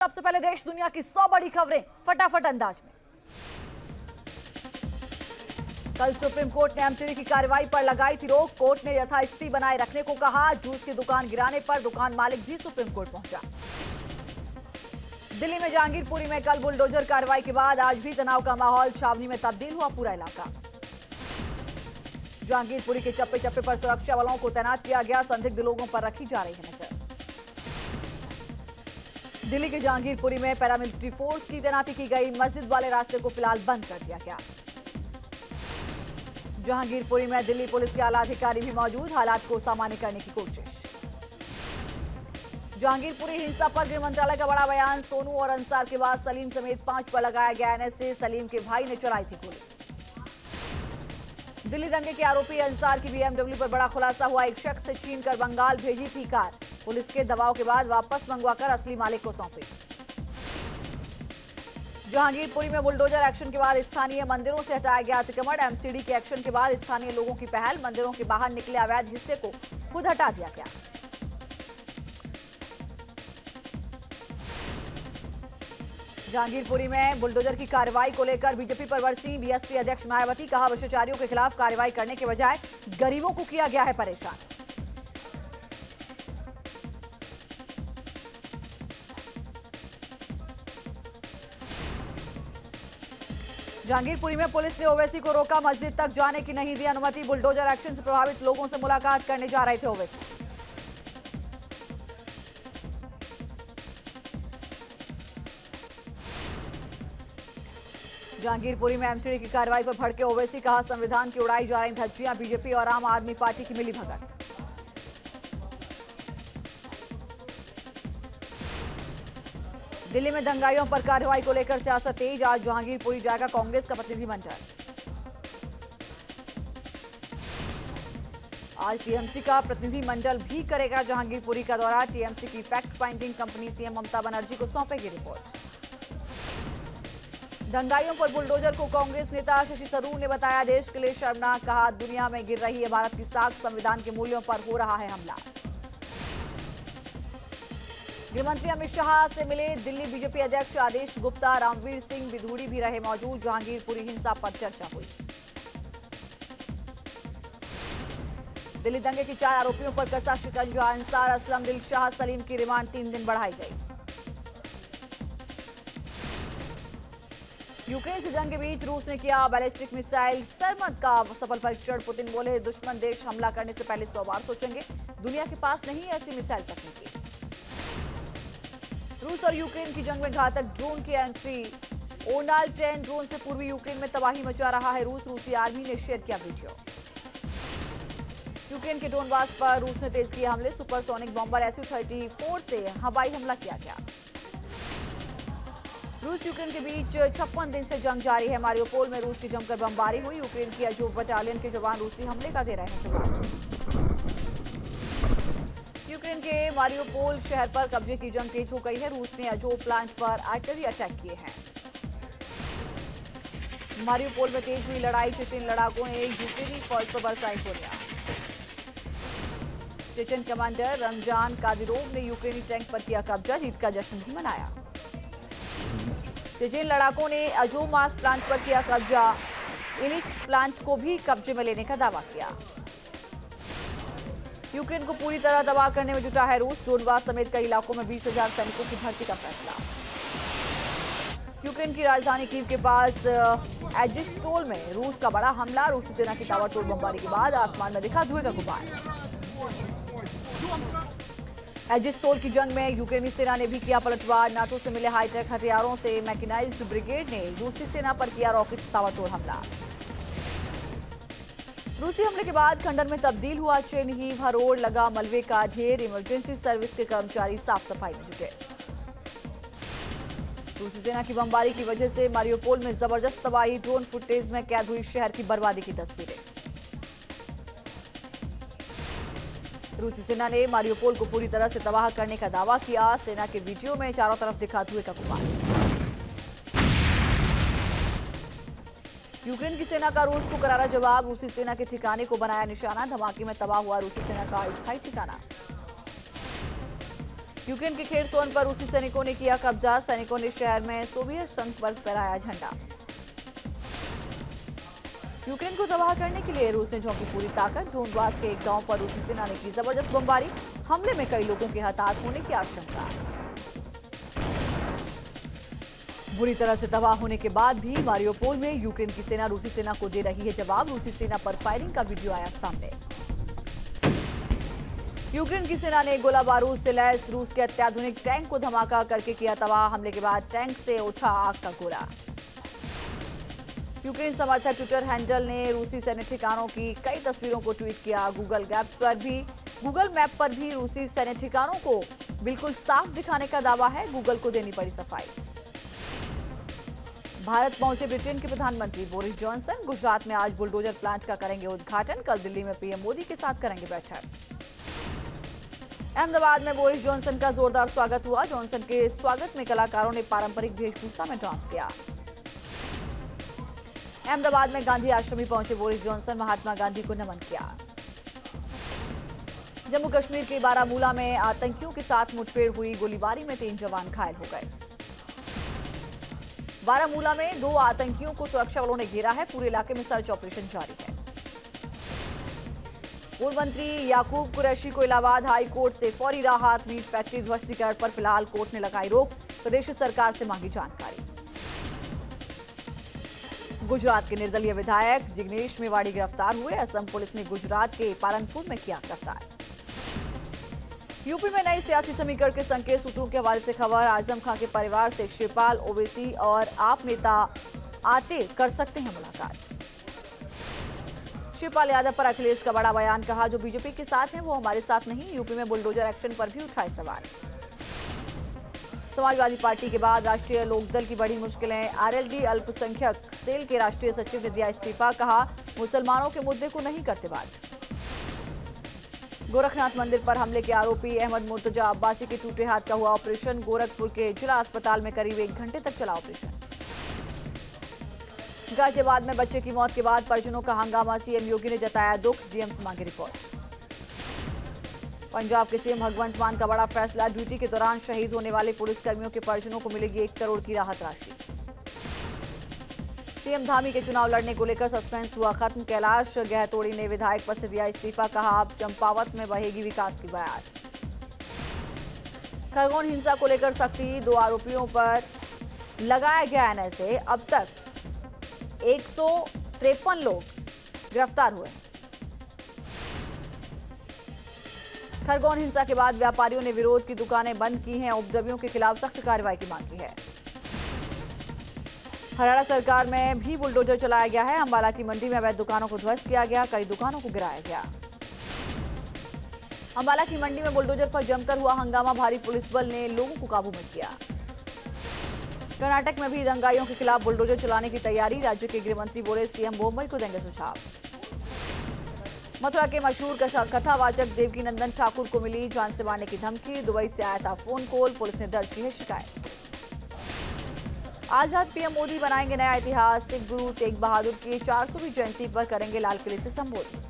सबसे पहले देश दुनिया की 100 बड़ी खबरें फटाफट अंदाज में। कल सुप्रीम कोर्ट ने एमसीडी की कार्रवाई पर लगाई थी रोक। कोर्ट ने यथास्थिति बनाए रखने को कहा। जूस की दुकान गिराने पर दुकान मालिक भी सुप्रीम कोर्ट पहुंचा। दिल्ली में जहांगीरपुरी में कल बुलडोजर कार्रवाई के बाद आज भी तनाव का माहौल। छावनी में तब्दील हुआ पूरा इलाका। जहांगीरपुरी के चप्पे चप्पे पर सुरक्षा बलों को तैनात किया गया। संदिग्ध लोगों पर रखी जा रही है नजर। दिल्ली के जहांगीरपुरी में पैरामिलिट्री फोर्स की तैनाती की गई। मस्जिद वाले रास्ते को फिलहाल बंद कर दिया गया। जहांगीरपुरी में दिल्ली पुलिस के आला अधिकारी भी मौजूद। हालात को सामान्य करने की कोशिश। जहांगीरपुरी हिंसा पर गृह मंत्रालय का बड़ा बयान। सोनू और अंसार के बाद सलीम समेत 5 पर लगाया गया एनएसए। सलीम के भाई ने चलाई थी गोली। दिल्ली दंगे के आरोपी अंसार की बीएमडब्ल्यू पर बड़ा खुलासा हुआ। एक शख्स से छीन कर बंगाल भेजी थी कार। पुलिस के दबाव के बाद वापस मंगवाकर असली मालिक को सौंपी। जहांगीरपुरी में बुलडोजर एक्शन के बाद स्थानीय मंदिरों से हटाया गया अतिक्रमण। एमसीडी के एक्शन के बाद स्थानीय लोगों की पहल। मंदिरों के बाहर निकले अवैध हिस्से को खुद हटा दिया गया। जहांगीरपुरी में बुलडोजर की कार्रवाई को लेकर बीजेपी पर बरसी बीएसपी अध्यक्ष मायावती। कहा, भ्रष्टाचारियों के खिलाफ कार्रवाई करने के बजाय गरीबों को किया गया है परेशान। जहांगीरपुरी में पुलिस ने ओवैसी को रोका। मस्जिद तक जाने की नहीं दी अनुमति। बुलडोजर एक्शन से प्रभावित लोगों से मुलाकात करने जा रहे थे ओवैसी। जहांगीरपुरी में एमसीडी की कार्रवाई पर भड़के ओवैसी। कहा, संविधान की उड़ाई जा रही धज्जियां। बीजेपी और आम आदमी पार्टी की मिलीभगत। दिल्ली में दंगाइयों पर कार्रवाई को लेकर सियासत तेज। आज जहांगीरपुरी जाएगा कांग्रेस का प्रतिनिधिमंडल। आज टीएमसी का प्रतिनिधिमंडल भी करेगा जहांगीरपुरी का दौरा। टीएमसी की fact finding company CM Mamata Banerjee को सौंपेगी रिपोर्ट। दंगाइयों पर बुलडोजर को कांग्रेस नेता शशि थरूर ने बताया देश के लिए शर्मनाक। कहा, दुनिया में गिर रही है भारत की साख। संविधान के मूल्यों पर हो रहा है हमला। गृहमंत्री अमित शाह से मिले दिल्ली बीजेपी अध्यक्ष आदेश गुप्ता। रामवीर सिंह बिधूड़ी भी रहे मौजूद। जहांगीरपुरी हिंसा पर चर्चा हुई। दिल्ली दंगे के 4 आरोपियों पर कसा शिकंजा। अंसार, असलम, दिलशाह, सलीम की रिमांड 3 दिन बढ़ाई गई। यूक्रेन से जंग के बीच रूस ने किया बैलिस्टिक मिसाइल सरमद का सफल परीक्षण। पुतिन बोले, दुश्मन देश हमला करने से पहले 100 बार सोचेंगे। दुनिया के पास नहीं है ऐसी मिसाइल तकनीकी। रूस और यूक्रेन की जंग में घातक ड्रोन की एंट्री। ओनाल 10 ड्रोन से पूर्वी यूक्रेन में तबाही मचा रहा है रूस। रूसी आर्मी ने शेयर किया वीडियो। यूक्रेन के डोनबास पर रूस ने तेज किए हमले। सुपरसोनिक बॉम्बर SU-34 से हवाई हमला किया गया। रूस यूक्रेन के बीच 56 दिन से जंग जारी है। मारियोपोल में रूस की जमकर बमबारी हुई। यूक्रेन की अजोव बटालियन के जवान रूसी हमले का दे रहे हैं जवाब। यूक्रेन के मारियोपोल शहर पर कब्जे की जंग तेज हो गई है। रूस ने अजोव प्लांट पर आर्टिलरी अटैक किए हैं। मारियोपोल में तेज हुई लड़ाई। चेचेन लड़ाकों ने यूक्रेनी फौज पर बरसाई गोलियां। चेचेन कमांडर रमजान कादिरोव ने यूक्रेनी टैंक पर किया कब्जा। जीत का जश्न भी मनाया। चेचेन लड़ाकों ने अजोव मास प्लांट पर किया कब्जा। इलिच प्लांट को भी कब्जे में लेने का दावा किया। यूक्रेन को पूरी तरह तबाह करने में जुटा है रूस। डोनबास समेत कई इलाकों में 20,000 सैनिकों की भर्ती का फैसला। यूक्रेन की राजधानी कीव के पास एजिस्टोल में रूस का बड़ा हमला। रूसी सेना की ताबड़तोड़ बमबारी के बाद आसमान में दिखा धुएं का गुबार। एजिस्टोल की जंग में यूक्रेनी सेना ने भी किया पलटवार। नाटो से मिले हाईटेक हथियारों से मैकेनाइज्ड ब्रिगेड ने रूसी सेना पर किया रॉकेट से ताबड़तोड़ हमला। रूसी हमले के बाद खंडर में तब्दील हुआ चेनहीव। हरोड़ लगा मलबे का ढेर। इमरजेंसी सर्विस के कर्मचारी साफ सफाई में जुटे। रूसी सेना की बमबारी की वजह से मारियोपोल में जबरदस्त तबाही। ड्रोन फुटेज में कैद हुई शहर की बर्बादी की तस्वीरें। रूसी सेना ने मारियोपोल को पूरी तरह से तबाह करने का दावा किया। सेना के वीडियो में चारों तरफ दिखा धुएं का गुबार। यूक्रेन की सेना का रूस को करारा जवाब। रूसी सेना के ठिकाने को बनाया निशाना। धमाके में तबाह हुआ रूसी सेना का स्थायी ठिकाना। यूक्रेन के खेरसोन पर रूसी सैनिकों ने किया कब्जा। सैनिकों ने शहर में सोवियत संघ पर फहराया झंडा। यूक्रेन को तबाह करने के लिए रूस ने झोंकी पूरी ताकत। डोनबास के एक गांव पर रूसी सेना ने की जबरदस्त बमबारी। हमले में कई लोगों के हताहत होने की आशंका। बुरी तरह से तबाह होने के बाद भी मारियोपोल में यूक्रेन की सेना रूसी सेना को दे रही है जवाब। रूसी सेना पर फायरिंग का वीडियो आया सामने। यूक्रेन की सेना ने गोला बारूद से लैस रूस के अत्याधुनिक टैंक को धमाका करके किया तबाह। हमले के बाद टैंक से उठा आग का गोला। यूक्रेन समर्थक ट्विटर हैंडल ने रूसी सैन्य ठिकानों की कई तस्वीरों को ट्वीट किया। गूगल मैप पर भी रूसी सैन्य ठिकानों को बिल्कुल साफ दिखाने का दावा है। गूगल को देनी पड़ी सफाई। भारत पहुंचे ब्रिटेन के प्रधानमंत्री बोरिस जॉनसन। गुजरात में आज बुलडोजर प्लांट का करेंगे उद्घाटन। कल दिल्ली में पीएम मोदी के साथ करेंगे बैठक। अहमदाबाद में बोरिस जॉनसन का जोरदार स्वागत हुआ। जॉनसन के स्वागत में कलाकारों ने पारंपरिक वेशभूषा में डांस किया। अहमदाबाद में गांधी आश्रम में पहुंचे बोरिस जॉनसन। महात्मा गांधी को नमन किया। जम्मू कश्मीर के बारामूला में आतंकियों के साथ मुठभेड़ हुई। गोलीबारी में 3 जवान घायल हो गए। बारामूला में 2 आतंकियों को सुरक्षा बलों ने घेरा है। पूरे इलाके में सर्च ऑपरेशन जारी है। पूर्व मंत्री याकूब कुरैशी को इलाहाबाद हाई कोर्ट से फौरी राहत। मीट फैक्ट्री ध्वस्तीकरण पर फिलहाल कोर्ट ने लगाई रोक। प्रदेश सरकार से मांगी जानकारी। गुजरात के निर्दलीय विधायक जिग्नेश मेवाड़ी गिरफ्तार हुए। असम पुलिस ने गुजरात के पालनपुर में किया गिरफ्तार। यूपी में नए सियासी समीकरण के संकेत। सूत्रों के हवाले से खबर। आजम खान के परिवार से शिवपाल ओवैसी और आप नेता आते कर सकते हैं मुलाकात। शिवपाल यादव पर अखिलेश का बड़ा बयान। कहा जो बीजेपी के साथ हैं वो हमारे साथ नहीं। यूपी में बुलडोजर एक्शन पर भी उठाए सवाल। समाजवादी पार्टी के बाद राष्ट्रीय लोकदल की बड़ी मुश्किलें। आरएलडी अल्पसंख्यक सेल के राष्ट्रीय सचिव ने दिया इस्तीफा। कहा मुसलमानों के मुद्दे को नहीं करते बात। गोरखनाथ मंदिर पर हमले के आरोपी अहमद मुर्तजा अब्बासी के टूटे हाथ का हुआ ऑपरेशन। गोरखपुर के जिला अस्पताल में करीब 1 घंटे तक चला ऑपरेशन। गाजियाबाद में बच्चे की मौत के बाद परिजनों का हंगामा। सीएम योगी ने जताया दुख। डीएम से मांगी रिपोर्ट। पंजाब के सीएम भगवंत मान का बड़ा फैसला। ड्यूटी के दौरान शहीद होने वाले पुलिसकर्मियों के परिजनों को मिलेगी 1 करोड़ की राहत राशि। सीएम धामी के चुनाव लड़ने को लेकर सस्पेंस हुआ खत्म। कैलाश गहतोड़ी ने विधायक पद से दिया इस्तीफा। कहा अब चंपावत में बहेगी विकास की बयान। खरगोन हिंसा को लेकर सख्ती। 2 आरोपियों पर लगाया गया एनएसए। अब तक 153 लोग गिरफ्तार हुए। खरगोन हिंसा के बाद व्यापारियों ने विरोध की दुकानें बंद की हैं। उपद्रवियों के खिलाफ सख्त कार्रवाई की मांग की है। हरियाणा सरकार में भी बुलडोजर चलाया गया है। अंबाला की मंडी में अवैध दुकानों को ध्वस्त किया गया। कई दुकानों को गिराया गया। अंबाला की मंडी में बुलडोजर पर जमकर हुआ हंगामा। भारी पुलिस बल ने लोगों को काबू में किया। कर्नाटक में भी दंगाइयों के खिलाफ बुलडोजर चलाने की तैयारी। राज्य के गृह मंत्री बोले सीएम मुंबई को देंगे सुझाव। मथुरा के मशहूर कथावाचक देवकी नंदन ठाकुर को मिली जान से मारने की धमकी। दुबई से आया था फोन कॉल। पुलिस ने दर्ज की है शिकायत। आज रात पीएम मोदी बनाएंगे नया इतिहास। सिख गुरु तेग बहादुर की 400वीं जयंती पर करेंगे लाल किले से संबोधित।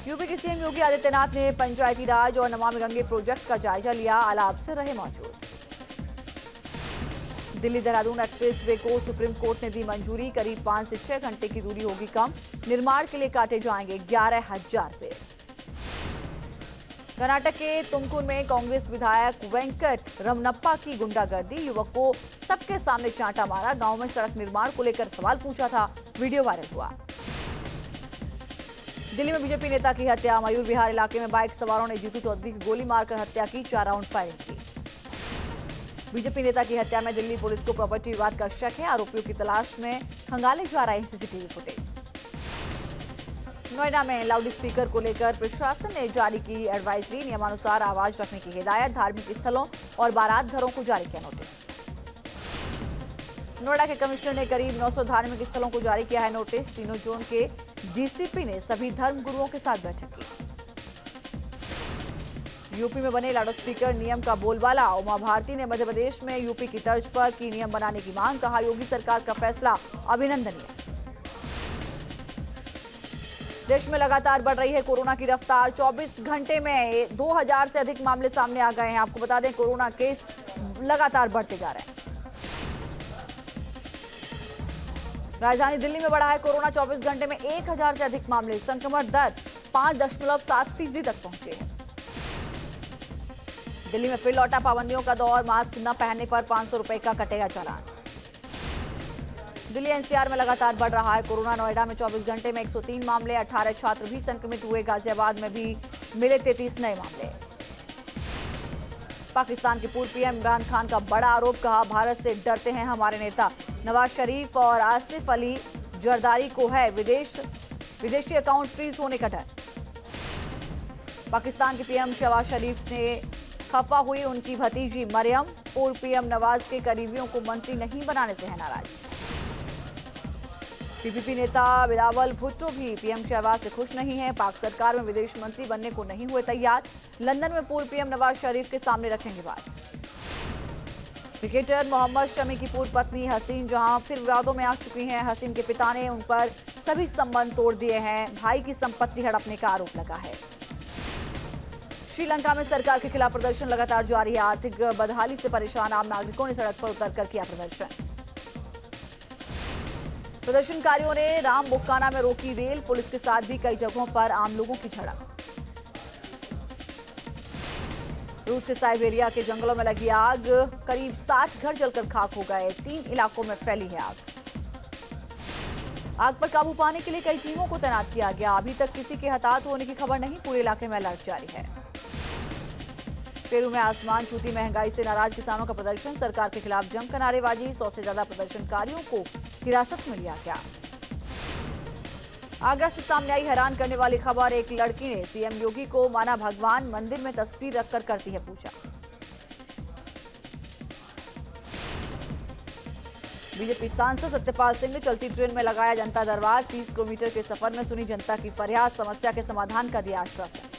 यूपी के सीएम योगी आदित्यनाथ ने पंचायती राज और नमामि गंगे प्रोजेक्ट का जायजा लिया। आला अफसर रहे मौजूद। दिल्ली देहरादून एक्सप्रेस वे को सुप्रीम कोर्ट ने दी मंजूरी। करीब 5 से 6 घंटे की दूरी होगी कम। निर्माण के लिए काटे जाएंगे 11,000 पेड़। कर्नाटक के तुमकुर में कांग्रेस विधायक वेंकट रमनप्पा की गुंडागर्दी। युवक को सबके सामने चांटा मारा। गांव में सड़क निर्माण को लेकर सवाल पूछा था। वीडियो वायरल हुआ। दिल्ली में बीजेपी नेता की हत्या। मयूर विहार इलाके में बाइक सवारों ने जीतू चौधरी की गोली मारकर हत्या की। 4 राउंड फायरिंग की। बीजेपी नेता की हत्या में दिल्ली पुलिस को प्रॉपर्टी विवाद का शक है। आरोपियों की तलाश में खंगाले जा रहे हैं सीसीटीवी फुटेज। नोएडा में लाउड स्पीकर को लेकर प्रशासन ने जारी की एडवाइजरी। नियमानुसार आवाज रखने की हिदायत। धार्मिक स्थलों और बारात घरों को जारी किया नोटिस। नोएडा के कमिश्नर ने करीब 900 धार्मिक स्थलों को जारी किया है नोटिस। तीनों जोन के डीसीपी ने सभी धर्म गुरुओं के साथ बैठक की। यूपी में बने लाउड स्पीकर नियम का बोलबाला। उमा भारती ने मध्य प्रदेश में यूपी की तर्ज पर की नियम बनाने की मांग। कहा योगी सरकार का फैसला अभिनंदनीय। देश में लगातार बढ़ रही है कोरोना की रफ्तार। 24 घंटे में 2000 से अधिक मामले सामने आ गए हैं। आपको बता दें, कोरोना केस लगातार बढ़ते जा रहे हैं। राजधानी दिल्ली में बढ़ा है कोरोना। 24 घंटे में 1000 से अधिक मामले। संक्रमण दर 5.7% तक पहुंचे हैं। दिल्ली में फिर लौटा पाबंदियों का दौर। मास्क न पहनने पर 500 रुपए का कटेगा चालान। दिल्ली एनसीआर में लगातार बढ़ रहा है कोरोना। नोएडा में 24 घंटे में 103 मामले। 18 छात्र भी संक्रमित हुए। गाजियाबाद में भी मिले 33 नए मामले। पाकिस्तान के पूर्व पीएम इमरान खान का बड़ा आरोप। कहा, भारत से डरते हैं हमारे नेता। नवाज शरीफ और आसिफ अली जरदारी को है विदेशी अकाउंट फ्रीज होने का डर। पाकिस्तान के पीएम शहबाज शरीफ ने खफा हुई उनकी भतीजी मरियम। पूर्व पीएम नवाज के करीबियों को मंत्री नहीं बनाने से है नाराज। पीपीपी नेता बिलावल भुट्टो भी पीएम शहबाज से खुश नहीं है। पाक सरकार में विदेश मंत्री बनने को नहीं हुए तैयार। लंदन में पूर्व पीएम नवाज शरीफ के सामने रखेंगे बात। क्रिकेटर मोहम्मद शमी की पूर्व पत्नी हसीन जहां फिर विवादों में आ चुकी हैं। हसीन के पिता ने उन पर सभी संबंध तोड़ दिए हैं। भाई की संपत्ति हड़पने का आरोप लगा है। श्रीलंका में सरकार के खिलाफ प्रदर्शन लगातार जारी है। आर्थिक बदहाली से परेशान आम नागरिकों ने सड़क पर उतरकर किया प्रदर्शन। प्रदर्शनकारियों ने रामबुक्काना में रोकी रेल। पुलिस के साथ भी कई जगहों पर आम लोगों की झड़प। रूस के साइबेरिया के जंगलों में लगी आग। करीब 60 घर जलकर खाक हो गए। 3 इलाकों में फैली है आग। आग पर काबू पाने के लिए कई टीमों को तैनात किया गया। अभी तक किसी के हताहत होने की खबर नहीं। पूरे इलाके में अलर्ट जारी है। पेरू में आसमान छूती महंगाई से नाराज किसानों का प्रदर्शन। सरकार के खिलाफ जमकर नारेबाजी। 100 से ज्यादा प्रदर्शनकारियों को हिरासत में लिया गया। आगरा से सामने आई हैरान करने वाली खबर। एक लड़की ने सीएम योगी को माना भगवान। मंदिर में तस्वीर रखकर करती है पूजा। बीजेपी सांसद सत्यपाल सिंह ने चलती ट्रेन में लगाया जनता दरबार। 30 किलोमीटर के सफर में सुनी जनता की फरियाद। समस्या के समाधान का दिया आश्वासन।